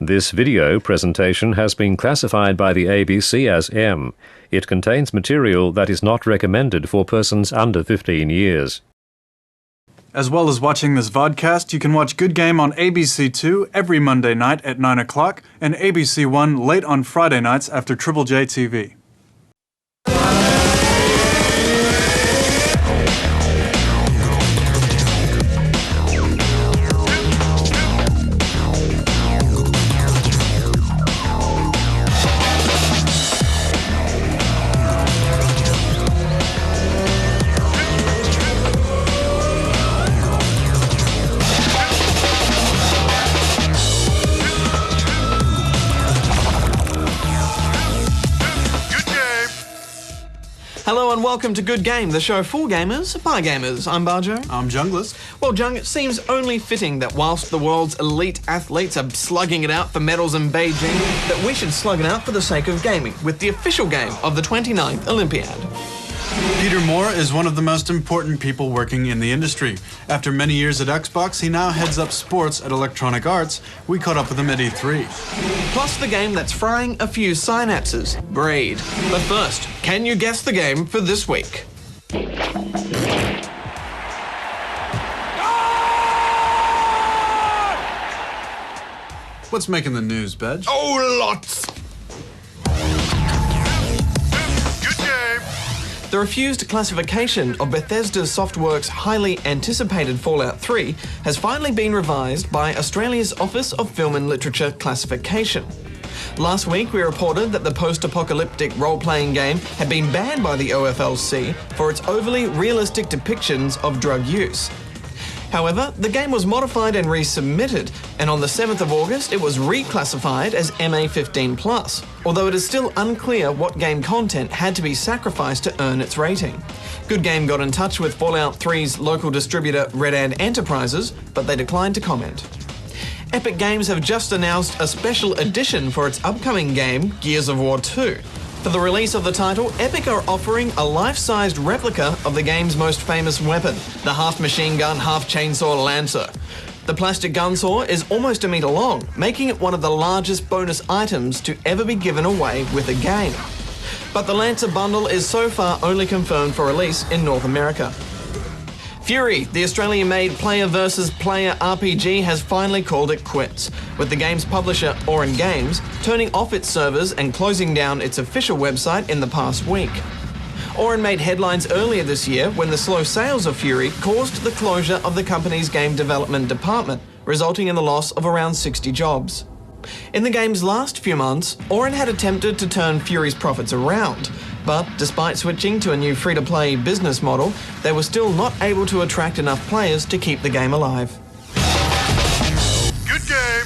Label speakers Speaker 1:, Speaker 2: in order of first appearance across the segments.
Speaker 1: This video presentation has been classified by the ABC as M. It contains material that is not recommended for persons under 15 years.
Speaker 2: As well as watching this vodcast, you can watch Good Game on ABC2 every Monday night at 9 o'clock and ABC1 late on Friday nights after Triple J TV.
Speaker 3: Hello and welcome to Good Game, the show for gamers, by gamers. I'm Barjo.
Speaker 2: I'm Junglist.
Speaker 3: Well, Jung, it seems only fitting that whilst the world's elite athletes are slugging it out for medals in Beijing, that we should slug it out for the sake of gaming with the official game of the 29th Olympiad.
Speaker 2: Peter Moore is one of the most important people working in the industry. After many years at Xbox, he now heads up sports at Electronic Arts. We caught up with him at E3.
Speaker 3: Plus the game that's frying a few synapses, Braid. But first, can you guess the game for this week?
Speaker 2: What's making the news, Bedge?
Speaker 3: Oh, lots! The refused classification of Bethesda Softworks' highly anticipated Fallout 3 has finally been revised by Australia's Office of Film and Literature Classification. Last week we reported that the post-apocalyptic role-playing game had been banned by the OFLC for its overly realistic depictions of drug use. However, the game was modified and resubmitted, and on the 7th of August it was reclassified as MA15+, although it is still unclear what game content had to be sacrificed to earn its rating. Good Game got in touch with Fallout 3's local distributor Red Ant Enterprises, but they declined to comment. Epic Games have just announced a special edition for its upcoming game, Gears of War 2. For the release of the title, Epic are offering a life-sized replica of the game's most famous weapon, the half-machine gun, half-chainsaw Lancer. The plastic gunsaw is almost a metre long, making it one of the largest bonus items to ever be given away with a game. But the Lancer bundle is so far only confirmed for release in North America. Fury, the Australian-made player versus player RPG, has finally called it quits, with the game's publisher, Orin Games, turning off its servers and closing down its official website in the past week. Orin made headlines earlier this year when the slow sales of Fury caused the closure of the company's game development department, resulting in the loss of around 60 jobs. In the game's last few months, Orin had attempted to turn Fury's profits around, but despite switching to a new free-to-play business model, they were still not able to attract enough players to keep the game alive.
Speaker 2: Good game!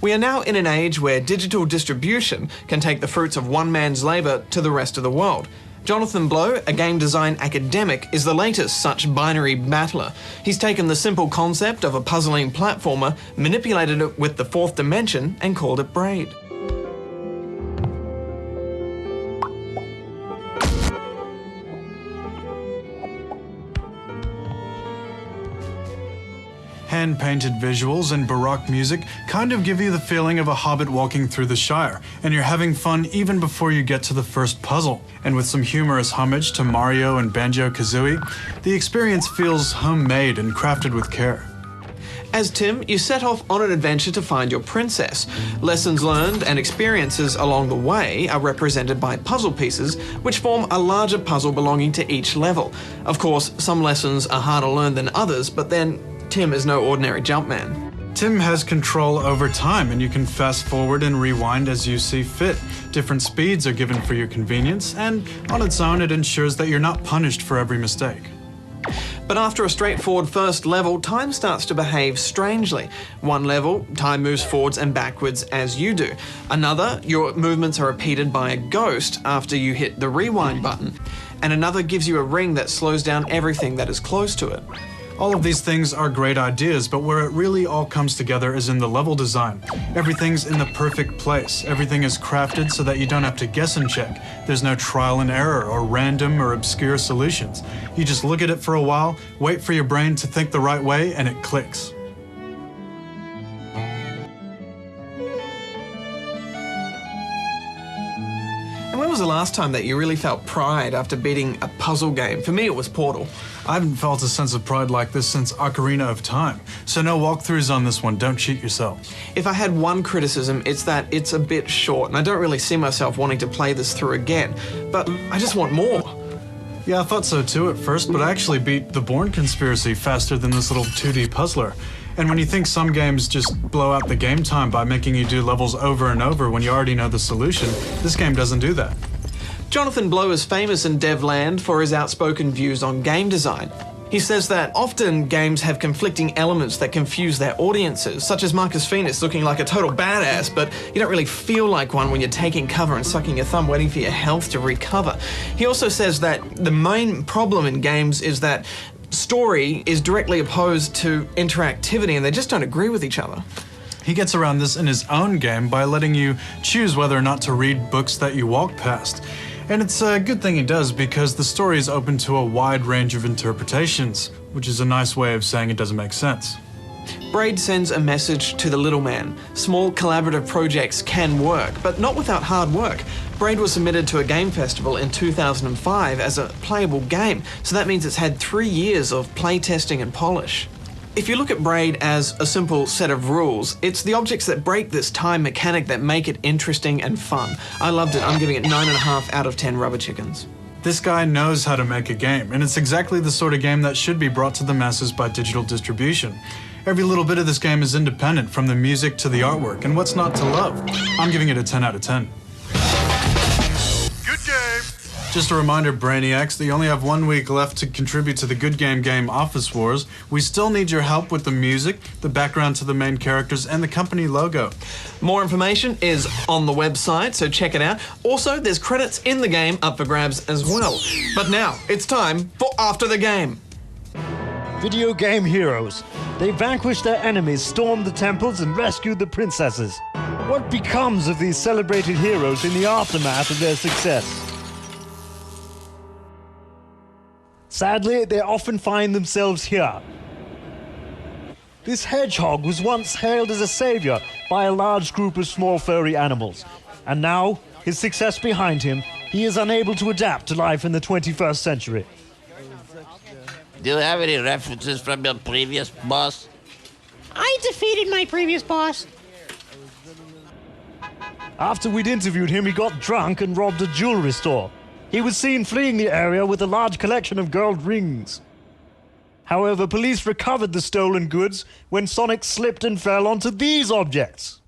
Speaker 3: We are now in an age where digital distribution can take the fruits of one man's labour to the rest of the world. Jonathan Blow, a game design academic, is the latest such binary battler. He's taken the simple concept of a puzzling platformer, manipulated it with the fourth dimension, and called it Braid.
Speaker 2: Hand-painted visuals and baroque music kind of give you the feeling of a hobbit walking through the Shire, and you're having fun even before you get to the first puzzle. And with some humorous homage to Mario and Banjo-Kazooie, the experience feels homemade and crafted with care.
Speaker 3: As Tim, you set off on an adventure to find your princess. Lessons learned and experiences along the way are represented by puzzle pieces, which form a larger puzzle belonging to each level. Of course, some lessons are harder learned than others, but then Tim is no ordinary jumpman.
Speaker 2: Tim has control over time, and you can fast forward and rewind as you see fit. Different speeds are given for your convenience, and on its own it ensures that you're not punished for every mistake.
Speaker 3: But after a straightforward first level, time starts to behave strangely. One level, time moves forwards and backwards as you do. Another, your movements are repeated by a ghost after you hit the rewind button. And another gives you a ring that slows down everything that is close to it.
Speaker 2: All of these things are great ideas, but where it really all comes together is in the level design. Everything's in the perfect place. Everything is crafted so that you don't have to guess and check. There's no trial and error or random or obscure solutions. You just look at it for a while, wait for your brain to think the right way, and it clicks.
Speaker 3: And when was the last time that you really felt pride after beating a puzzle game? For me, it was Portal.
Speaker 2: I haven't felt a sense of pride like this since Ocarina of Time. So no walkthroughs on this one, don't cheat yourself.
Speaker 3: If I had one criticism, it's that it's a bit short, and I don't really see myself wanting to play this through again. But I just want more.
Speaker 2: Yeah, I thought so too at first, but I actually beat The Bourne Conspiracy faster than this little 2D puzzler. And when you think some games just blow out the game time by making you do levels over and over when you already know the solution, this game doesn't do that.
Speaker 3: Jonathan Blow is famous in Devland for his outspoken views on game design. He says that often games have conflicting elements that confuse their audiences, such as Marcus Phoenix looking like a total badass, but you don't really feel like one when you're taking cover and sucking your thumb waiting for your health to recover. He also says that the main problem in games is that story is directly opposed to interactivity and they just don't agree with each other.
Speaker 2: He gets around this in his own game by letting you choose whether or not to read books that you walk past. And it's a good thing he does because the story is open to a wide range of interpretations, which is a nice way of saying it doesn't make sense.
Speaker 3: Braid sends a message to the little man. Small collaborative projects can work, but not without hard work. Braid was submitted to a game festival in 2005 as a playable game, so that means it's had 3 years of playtesting and polish. If you look at Braid as a simple set of rules, it's the objects that break this time mechanic that make it interesting and fun. I loved it. I'm giving it 9.5 out of 10 rubber chickens.
Speaker 2: This guy knows how to make a game, and it's exactly the sort of game that should be brought to the masses by digital distribution. Every little bit of this game is independent, from the music to the artwork, and what's not to love? I'm giving it a 10 out of 10.
Speaker 4: Good game!
Speaker 2: Just a reminder, Brainiacs, that you only have 1 week left to contribute to the Good Game Office Wars. We still need your help with the music, the background to the main characters, and the company logo.
Speaker 3: More information is on the website, so check it out. Also, there's credits in the game up for grabs as well. But now, it's time for After the Game.
Speaker 5: Video game heroes. They vanquished their enemies, stormed the temples, and rescued the princesses. What becomes of these celebrated heroes in the aftermath of their success? Sadly, they often find themselves here. This hedgehog was once hailed as a savior by a large group of small furry animals, and now, his success behind him, he is unable to adapt to life in the 21st century.
Speaker 6: Do you have any references from your previous boss?
Speaker 7: I defeated my previous boss.
Speaker 5: After we'd interviewed him, he got drunk and robbed a jewelry store. He was seen fleeing the area with a large collection of gold rings. However, police recovered the stolen goods when Sonic slipped and fell onto these objects.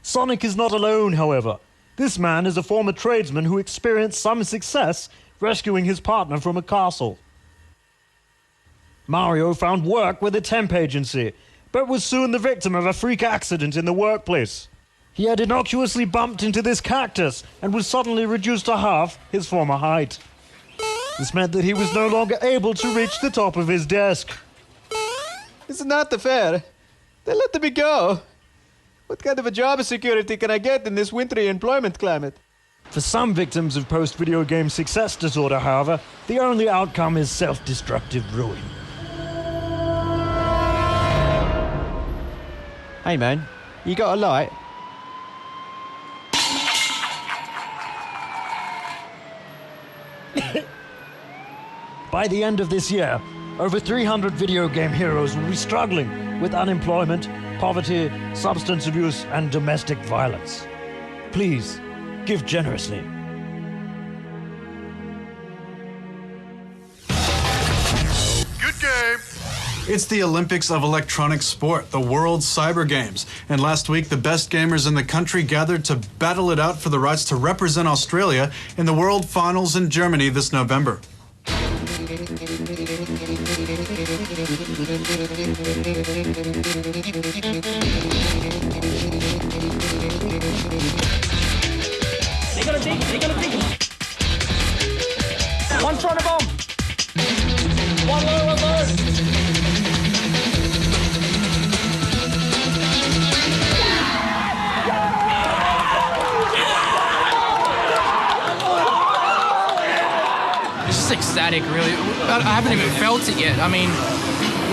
Speaker 5: Sonic is not alone, however. This man is a former tradesman who experienced some success rescuing his partner from a castle. Mario found work with a temp agency, but was soon the victim of a freak accident in the workplace. He had innocuously bumped into this cactus and was suddenly reduced to half his former height. This meant that he was no longer able to reach the top of his desk.
Speaker 8: It's not fair. They let me go. What kind of a job security can I get in this wintry employment climate?
Speaker 5: For some victims of post-video game success disorder, however, the only outcome is self-destructive ruin.
Speaker 8: Hey man, you got a light?
Speaker 5: By the end of this year, over 300 video game heroes will be struggling with unemployment, poverty, substance abuse, and domestic violence. Please, give generously.
Speaker 4: Good game!
Speaker 2: It's the Olympics of electronic sport, the World Cyber Games. And last week, the best gamers in the country gathered to battle it out for the rights to represent Australia in the World Finals in Germany this November.
Speaker 7: They got a dig. One trying to bomb. One low.
Speaker 9: It's just ecstatic, really. I haven't even felt it yet. I mean,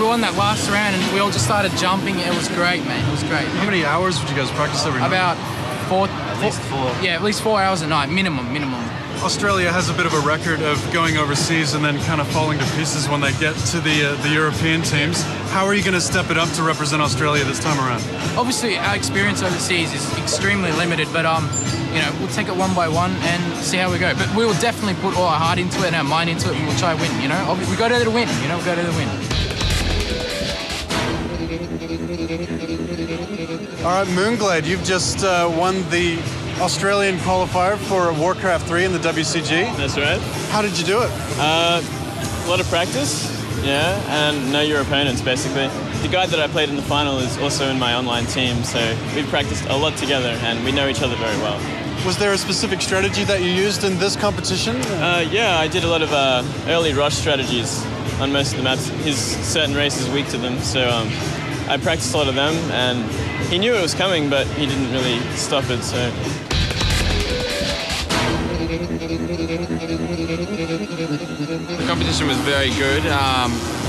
Speaker 9: we won that last round and we all just started jumping. It was great, man. It was great.
Speaker 2: How many hours would you guys practice every night?
Speaker 9: About at least 4 hours a night, minimum.
Speaker 2: Australia has a bit of a record of going overseas and then kind of falling to pieces when they get to the European teams. How are you going to step it up to represent Australia this time around?
Speaker 9: Obviously, our experience overseas is extremely limited, but we'll take it one by one and see how we go. But we will definitely put all our heart into it and our mind into it, and we'll try to win. We go there to win. We go there to win.
Speaker 2: All right, Moonglade, you've just won the Australian qualifier for Warcraft 3 in the WCG.
Speaker 10: That's right.
Speaker 2: How did you do it?
Speaker 10: A lot of practice, yeah, and know your opponents, basically. The guy that I played in the final is also in my online team, so we've practiced a lot together and we know each other very well.
Speaker 2: Was there a specific strategy that you used in this competition?
Speaker 10: Yeah, I did a lot of early rush strategies on most of the maps. His certain race is weak to them, so I practiced a lot of them, and he knew it was coming, but he didn't really stop it, so...
Speaker 11: The competition was very good.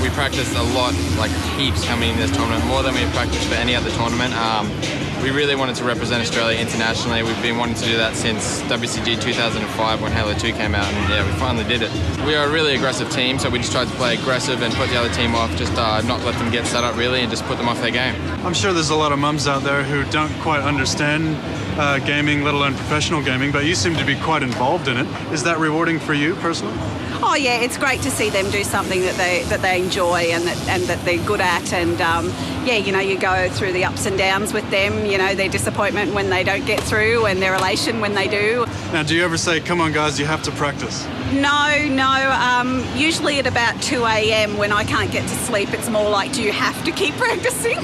Speaker 11: We practiced a lot, like heaps coming in this tournament, more than we practiced for any other tournament. We really wanted to represent Australia internationally. We've been wanting to do that since WCG 2005 when Halo 2 came out, and yeah, we finally did it. We are a really aggressive team, so we just tried to play aggressive and put the other team off, just not let them get set up really, and just put them off their game.
Speaker 2: I'm sure there's a lot of mums out there who don't quite understand gaming, let alone professional gaming, but you seem to be quite involved in it. Is that rewarding for you personally?
Speaker 12: Oh yeah, it's great to see them do something that they enjoy and that they're good at, and you go through the ups and downs with them, their disappointment when they don't get through and their elation when they do.
Speaker 2: Now, do you ever say, come on guys, you have to practice?
Speaker 12: No. Usually at about 2 a.m. when I can't get to sleep, it's more like, do you have to keep practicing?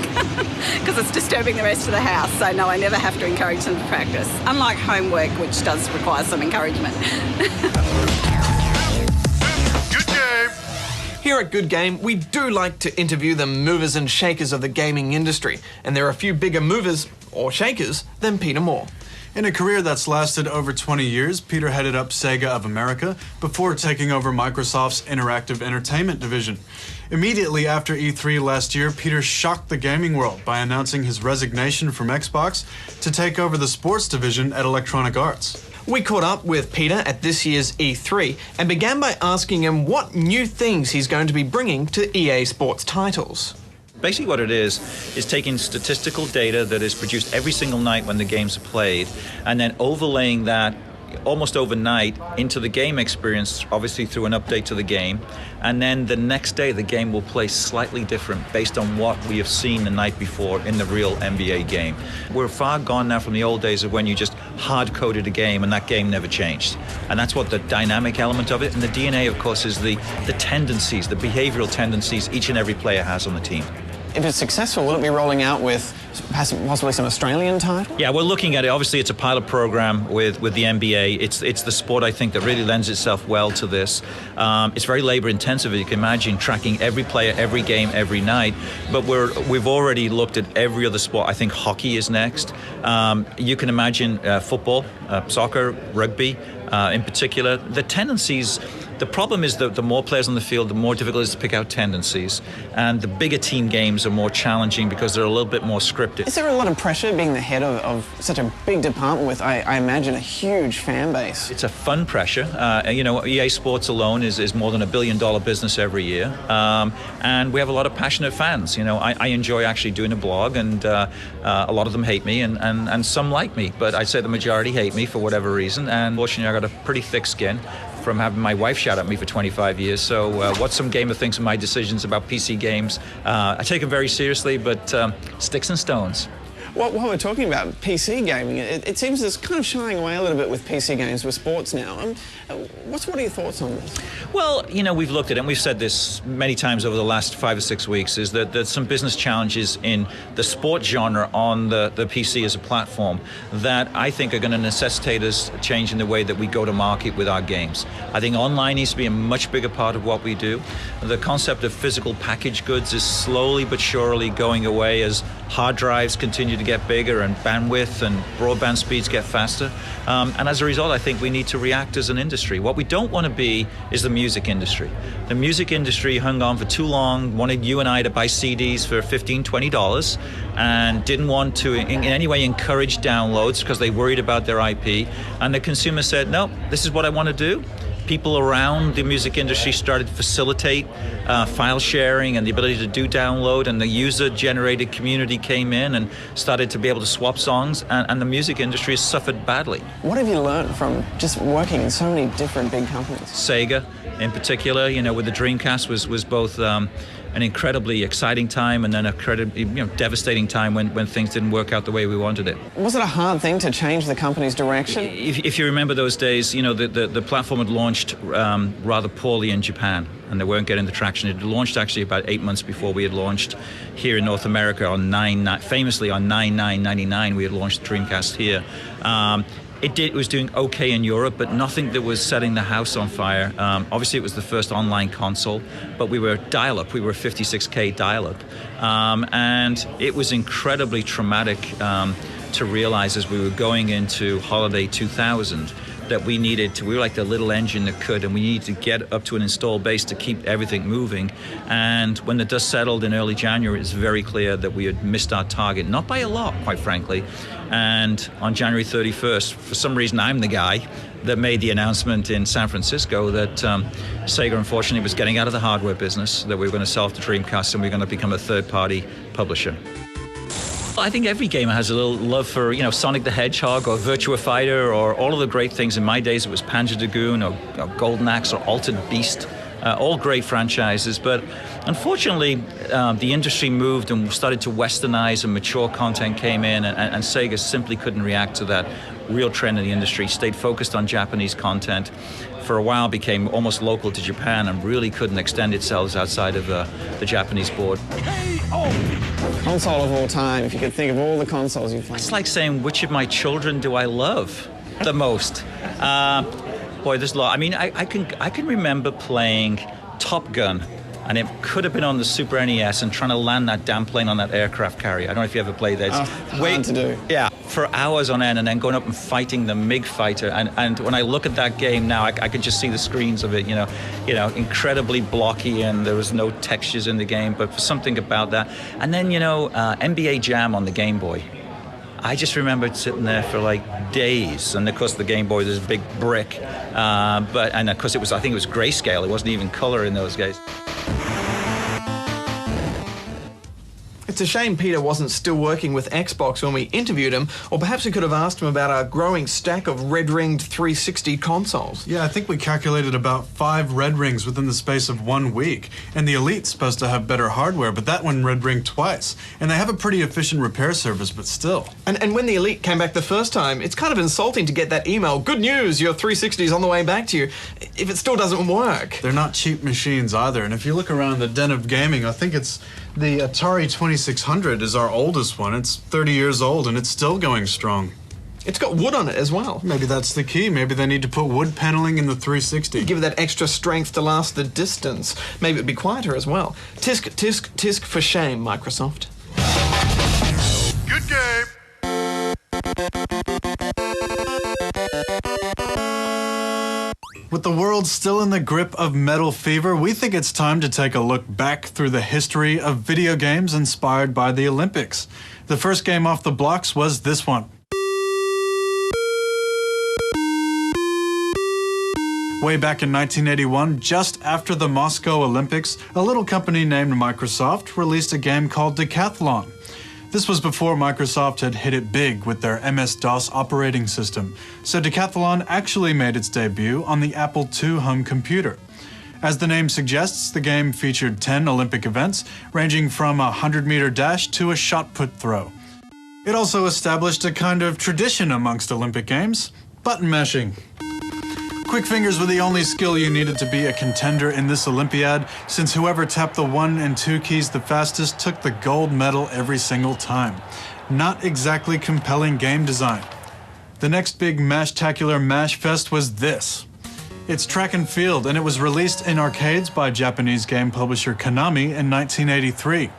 Speaker 12: Because it's disturbing the rest of the house. So no, I never have to encourage them to practice. Unlike homework, which does require some encouragement.
Speaker 3: Here at Good Game, we do like to interview the movers and shakers of the gaming industry, and there are a few bigger movers, or shakers, than Peter Moore.
Speaker 2: In a career that's lasted over 20 years, Peter headed up Sega of America before taking over Microsoft's Interactive Entertainment division. Immediately after E3 last year, Peter shocked the gaming world by announcing his resignation from Xbox to take over the sports division at Electronic Arts.
Speaker 3: We caught up with Peter at this year's E3 and began by asking him what new things he's going to be bringing to EA Sports titles.
Speaker 13: Basically what it is taking statistical data that is produced every single night when the games are played, and then overlaying that almost overnight into the game experience, obviously through an update to the game, and then the next day the game will play slightly different based on what we have seen the night before in the real NBA game. We're far gone now from the old days of when you just hard-coded a game and that game never changed. And that's what the dynamic element of it, and the DNA, of course, is the tendencies, the behavioral tendencies each and every player has on the team.
Speaker 3: If it's successful, will it be rolling out with possibly some Australian titles?
Speaker 13: Yeah, we're looking at it. Obviously, it's a pilot program with the NBA. It's the sport, I think, that really lends itself well to this. It's very labor-intensive, you can imagine, tracking every player, every game, every night. But we've already looked at every other sport. I think hockey is next. You can imagine football, soccer, rugby, in particular. The tendencies... The problem is that the more players on the field, the more difficult it is to pick out tendencies. And the bigger team games are more challenging because they're a little bit more scripted.
Speaker 3: Is there a lot of pressure being the head of such a big department with, I imagine, a huge fan base?
Speaker 13: It's a fun pressure. EA Sports alone is more than $1 billion business every year. And we have a lot of passionate fans. I enjoy actually doing a blog, and a lot of them hate me, and some like me. But I'd say the majority hate me for whatever reason. And fortunately, I got a pretty thick skin from having my wife shout at me for 25 years. So what some gamer thinks of my decisions about PC games, I take it very seriously, but sticks and stones.
Speaker 3: While we're talking about PC gaming, it seems it's kind of shying away a little bit with PC games with sports now. What are your thoughts on this?
Speaker 13: Well, we've looked at it, and we've said this many times over the last 5 or 6 weeks, is that there's some business challenges in the sport genre on the PC as a platform that I think are going to necessitate us changing the way that we go to market with our games. I think online needs to be a much bigger part of what we do. The concept of physical packaged goods is slowly but surely going away as hard drives continue to get bigger and bandwidth and broadband speeds get faster. And as a result, I think we need to react as an industry. What we don't want to be is the music industry. The music industry hung on for too long, wanted you and I to buy CDs for $15, $20, and didn't want to in any way encourage downloads because they worried about their IP. And the consumer said, no, this is what I want to do. People around the music industry started to facilitate file sharing and the ability to do download, and the user-generated community came in and started to be able to swap songs, and the music industry has suffered badly.
Speaker 3: What have you learned from just working in so many different big companies?
Speaker 13: Sega, in particular, you know, with the Dreamcast was both an incredibly exciting time and then a incredibly devastating time when things didn't work out the way we wanted it.
Speaker 3: Was it a hard thing to change the company's direction?
Speaker 13: If you remember those days, you know, the platform had launched rather poorly in Japan, and they weren't getting the traction. It launched actually about 8 months before we had launched here in North America on famously on 9/9/99. We had launched Dreamcast here. It was doing okay in Europe, but nothing that was setting the house on fire. Obviously, it was the first online console, but we were dial-up. We were 56K dial-up. And it was incredibly traumatic to realize as we were going into holiday 2000 that we were like the little engine that could, and we needed to get up to an install base to keep everything moving. And when the dust settled in early January, it's very clear that we had missed our target, not by a lot, quite frankly. And on January 31st, for some reason, I'm the guy that made the announcement in San Francisco that Sega, unfortunately, was getting out of the hardware business, that we were going to sell off the Dreamcast and we were going to become a third-party publisher. I think every gamer has a little love for, Sonic the Hedgehog or Virtua Fighter or all of the great things. In my days, it was Panzer Dragoon or Golden Axe or Altered Beast. All great franchises, but unfortunately, the industry moved and started to westernize, and mature content came in, and Sega simply couldn't react to that real trend in the industry, stayed focused on Japanese content. For a while, became almost local to Japan and really couldn't extend itself outside of the Japanese board.
Speaker 3: Console of all time, if you could think of all the consoles you've played.
Speaker 13: It's like saying, which of my children do I love the most? Boy, there's a lot. I mean, I can remember playing Top Gun, and it could have been on the Super NES, and trying to land that damn plane on that aircraft carrier. I don't know if you ever played that.
Speaker 3: Hard to do.
Speaker 13: Yeah, for hours on end, and then going up and fighting the MiG fighter. And when I look at that game now, I can just see the screens of it. Incredibly blocky, and there was no textures in the game. But for something about that, and then NBA Jam on the Game Boy. I just remembered sitting there for like days, and of course the Game Boy was this big brick, and of course I think it was grayscale. It wasn't even color in those days.
Speaker 3: It's a shame Peter wasn't still working with Xbox when we interviewed him, or perhaps we could have asked him about our growing stack of red-ringed 360 consoles.
Speaker 2: Yeah, I think we calculated about 5 red rings within the space of 1 week. And the Elite's supposed to have better hardware, but that one red ringed twice. And they have a pretty efficient repair service, but still.
Speaker 3: And when the Elite came back the first time, it's kind of insulting to get that email, good news, your 360's on the way back to you, if it still doesn't work.
Speaker 2: They're not cheap machines either, and if you look around the den of gaming, I think it's the Atari 2600 is our oldest one. It's 30 years old, and it's still going strong.
Speaker 3: It's got wood on it as well.
Speaker 2: Maybe that's the key. Maybe they need to put wood paneling in the 360.
Speaker 3: Give it that extra strength to last the distance. Maybe it'd be quieter as well. Tisk, tisk, tisk for shame, Microsoft.
Speaker 4: Good game.
Speaker 2: With the world still in the grip of metal fever, we think it's time to take a look back through the history of video games inspired by the Olympics. The first game off the blocks was this one. Way back in 1981, just after the Moscow Olympics, a little company named Microsoft released a game called Decathlon. This was before Microsoft had hit it big with their MS-DOS operating system, so Decathlon actually made its debut on the Apple II home computer. As the name suggests, the game featured 10 Olympic events, ranging from a 100-meter dash to a shot put throw. It also established a kind of tradition amongst Olympic games, button mashing. Quick fingers were the only skill you needed to be a contender in this Olympiad, since whoever tapped the 1 and 2 keys the fastest took the gold medal every single time. Not exactly compelling game design. The next big mash-tacular mash fest was this. It's track and field, and it was released in arcades by Japanese game publisher Konami in 1983.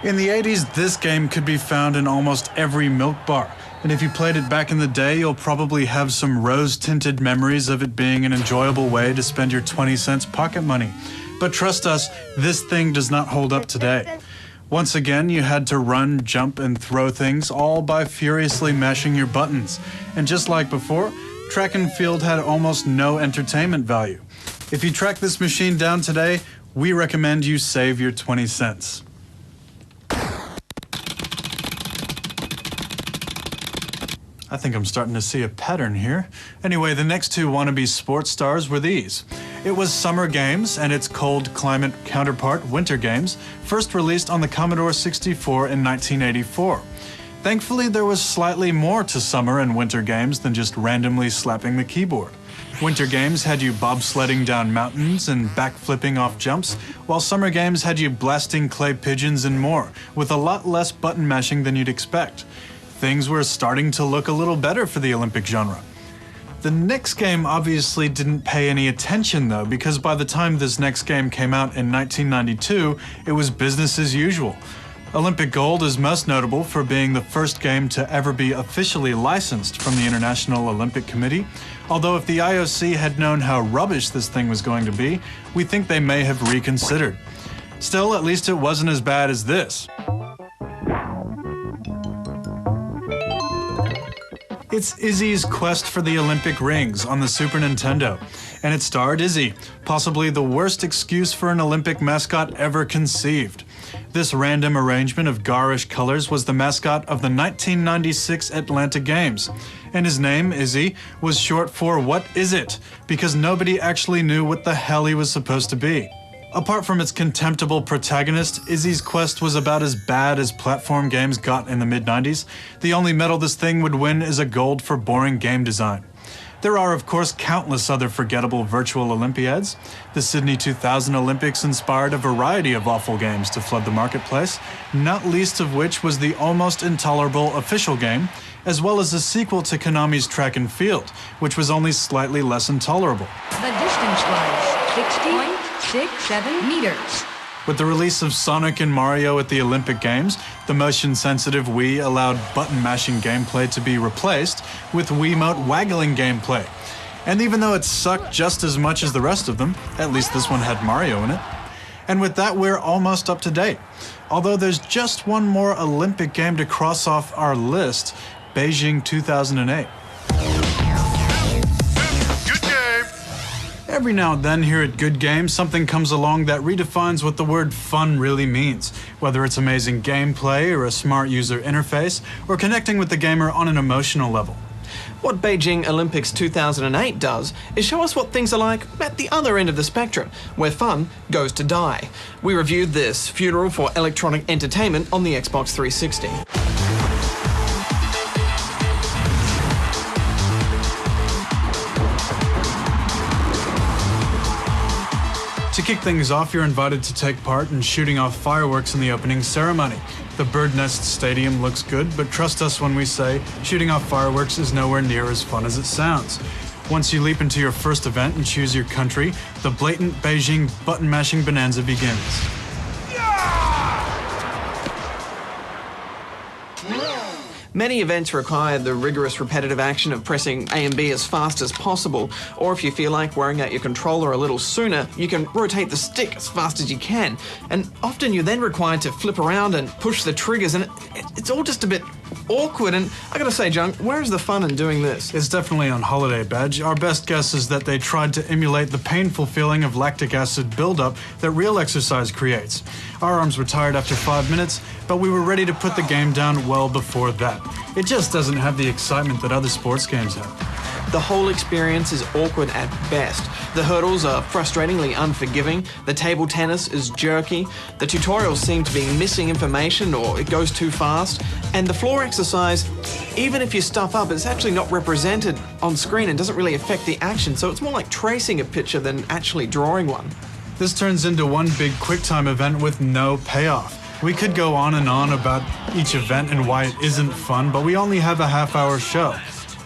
Speaker 2: In the 80s, this game could be found in almost every milk bar. And if you played it back in the day, you'll probably have some rose-tinted memories of it being an enjoyable way to spend your 20 cents pocket money. But trust us, this thing does not hold up today. Once again, you had to run, jump, and throw things, all by furiously mashing your buttons. And just like before, track and field had almost no entertainment value. If you track this machine down today, we recommend you save your 20 cents. I think I'm starting to see a pattern here. Anyway, the next two wannabe sports stars were these. It was Summer Games and its cold climate counterpart, Winter Games, first released on the Commodore 64 in 1984. Thankfully, there was slightly more to Summer and Winter Games than just randomly slapping the keyboard. Winter Games had you bobsledding down mountains and backflipping off jumps, while Summer Games had you blasting clay pigeons and more, with a lot less button mashing than you'd expect. Things were starting to look a little better for the Olympic genre. The next game obviously didn't pay any attention though, because by the time this next game came out in 1992, it was business as usual. Olympic Gold is most notable for being the first game to ever be officially licensed from the International Olympic Committee. Although if the IOC had known how rubbish this thing was going to be, we think they may have reconsidered. Still, at least it wasn't as bad as this. It's Izzy's Quest for the Olympic Rings on the Super Nintendo, and it starred Izzy, possibly the worst excuse for an Olympic mascot ever conceived. This random arrangement of garish colors was the mascot of the 1996 Atlanta Games, and his name, Izzy, was short for What Is It? Because nobody actually knew what the hell he was supposed to be. Apart from its contemptible protagonist, Izzy's Quest was about as bad as platform games got in the mid-90s. The only medal this thing would win is a gold for boring game design. There are, of course, countless other forgettable virtual Olympiads. The Sydney 2000 Olympics inspired a variety of awful games to flood the marketplace, not least of which was the almost intolerable official game, as well as a sequel to Konami's Track and Field, which was only slightly less intolerable.
Speaker 14: The distance was 60.67 meters.
Speaker 2: With the release of Sonic and Mario at the Olympic Games, the motion-sensitive Wii allowed button-mashing gameplay to be replaced with Wiimote waggling gameplay. And even though it sucked just as much as the rest of them, at least this one had Mario in it. And with that, we're almost up to date. Although there's just one more Olympic game to cross off our list, Beijing 2008. Every now and then here at Good Game, something comes along that redefines what the word fun really means, whether it's amazing gameplay or a smart user interface, or connecting with the gamer on an emotional level.
Speaker 3: What Beijing Olympics 2008 does is show us what things are like at the other end of the spectrum, where fun goes to die. We reviewed this funeral for electronic entertainment on the Xbox 360.
Speaker 2: To kick things off, you're invited to take part in shooting off fireworks in the opening ceremony. The Bird Nest Stadium looks good, but trust us when we say shooting off fireworks is nowhere near as fun as it sounds. Once you leap into your first event and choose your country, the blatant Beijing button-mashing bonanza begins.
Speaker 3: Many events require the rigorous repetitive action of pressing A and B as fast as possible, or if you feel like wearing out your controller a little sooner, you can rotate the stick as fast as you can. And often you're then required to flip around and push the triggers, and it's all just a bit awkward. And I gotta say, Junk, where's the fun in doing this?
Speaker 2: It's definitely on Holiday Badge. Our best guess is that they tried to emulate the painful feeling of lactic acid buildup that real exercise creates. Our arms were tired after 5 minutes, but we were ready to put the game down well before that. It just doesn't have the excitement that other sports games have.
Speaker 3: The whole experience is awkward at best. The hurdles are frustratingly unforgiving, the table tennis is jerky, the tutorials seem to be missing information or it goes too fast, and the floor exercise, even if you stuff up, it's actually not represented on screen and doesn't really affect the action, so it's more like tracing a picture than actually drawing one.
Speaker 2: This turns into one big QuickTime event with no payoff. We could go on and on about each event and why it isn't fun, but we only have a half-hour show.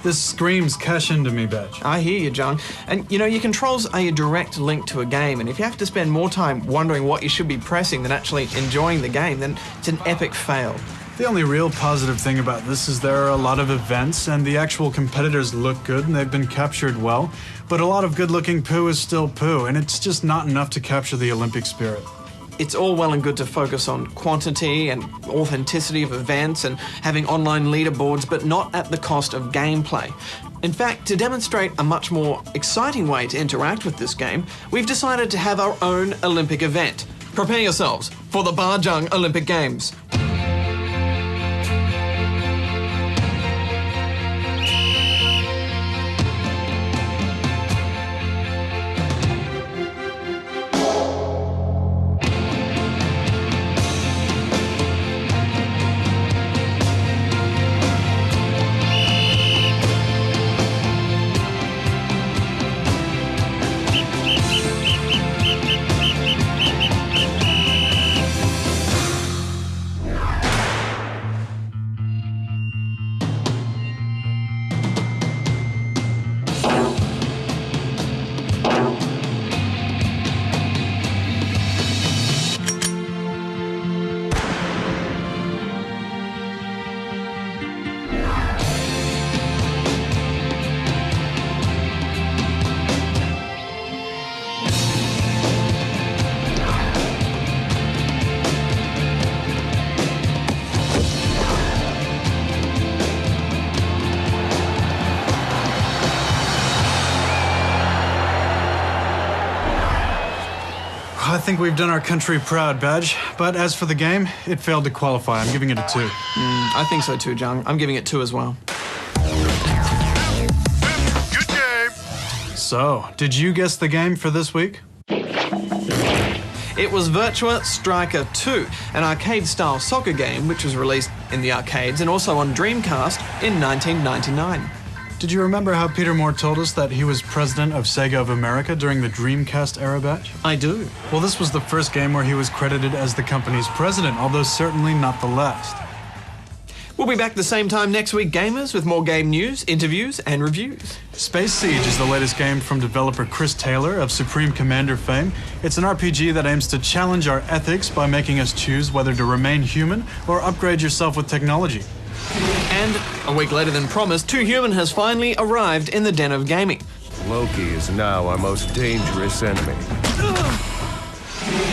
Speaker 2: This screams cash into me, Badge.
Speaker 3: I hear you, John. And, you know, your controls are your direct link to a game, and if you have to spend more time wondering what you should be pressing than actually enjoying the game, then it's an epic fail.
Speaker 2: The only real positive thing about this is there are a lot of events, and the actual competitors look good, and they've been captured well, but a lot of good-looking poo is still poo, and it's just not enough to capture the Olympic spirit.
Speaker 3: It's all well and good to focus on quantity and authenticity of events and having online leaderboards, but not at the cost of gameplay. In fact, to demonstrate a much more exciting way to interact with this game, we've decided to have our own Olympic event. Prepare yourselves for the Barjung Olympic Games.
Speaker 2: I think we've done our country proud, Badge. But as for the game, it failed to qualify. I'm giving it a 2.
Speaker 3: I think so too, John. I'm giving it 2 as well.
Speaker 4: Good game.
Speaker 2: So, did you guess the game for this week?
Speaker 3: It was Virtua Striker 2, an arcade-style soccer game which was released in the arcades and also on Dreamcast in 1999.
Speaker 2: Did you remember how Peter Moore told us that he was president of Sega of America during the Dreamcast era, Badge?
Speaker 3: I do.
Speaker 2: Well, this was the first game where he was credited as the company's president, although certainly not the last.
Speaker 3: We'll be back the same time next week, gamers, with more game news, interviews, and reviews.
Speaker 2: Space Siege is the latest game from developer Chris Taylor of Supreme Commander fame. It's an RPG that aims to challenge our ethics by making us choose whether to remain human or upgrade yourself with technology.
Speaker 3: And a week later than promised, 2 Human has finally arrived in the den of gaming.
Speaker 15: Loki is now our most dangerous enemy.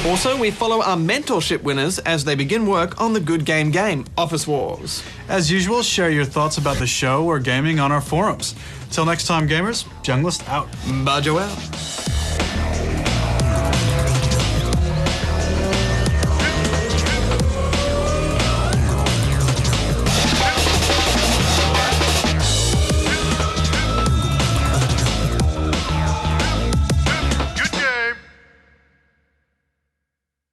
Speaker 3: Also, we follow our mentorship winners as they begin work on the Good Game, Office Wars.
Speaker 2: As usual, share your thoughts about the show or gaming on our forums. Till next time, gamers, Junglist out.
Speaker 3: Bajo out.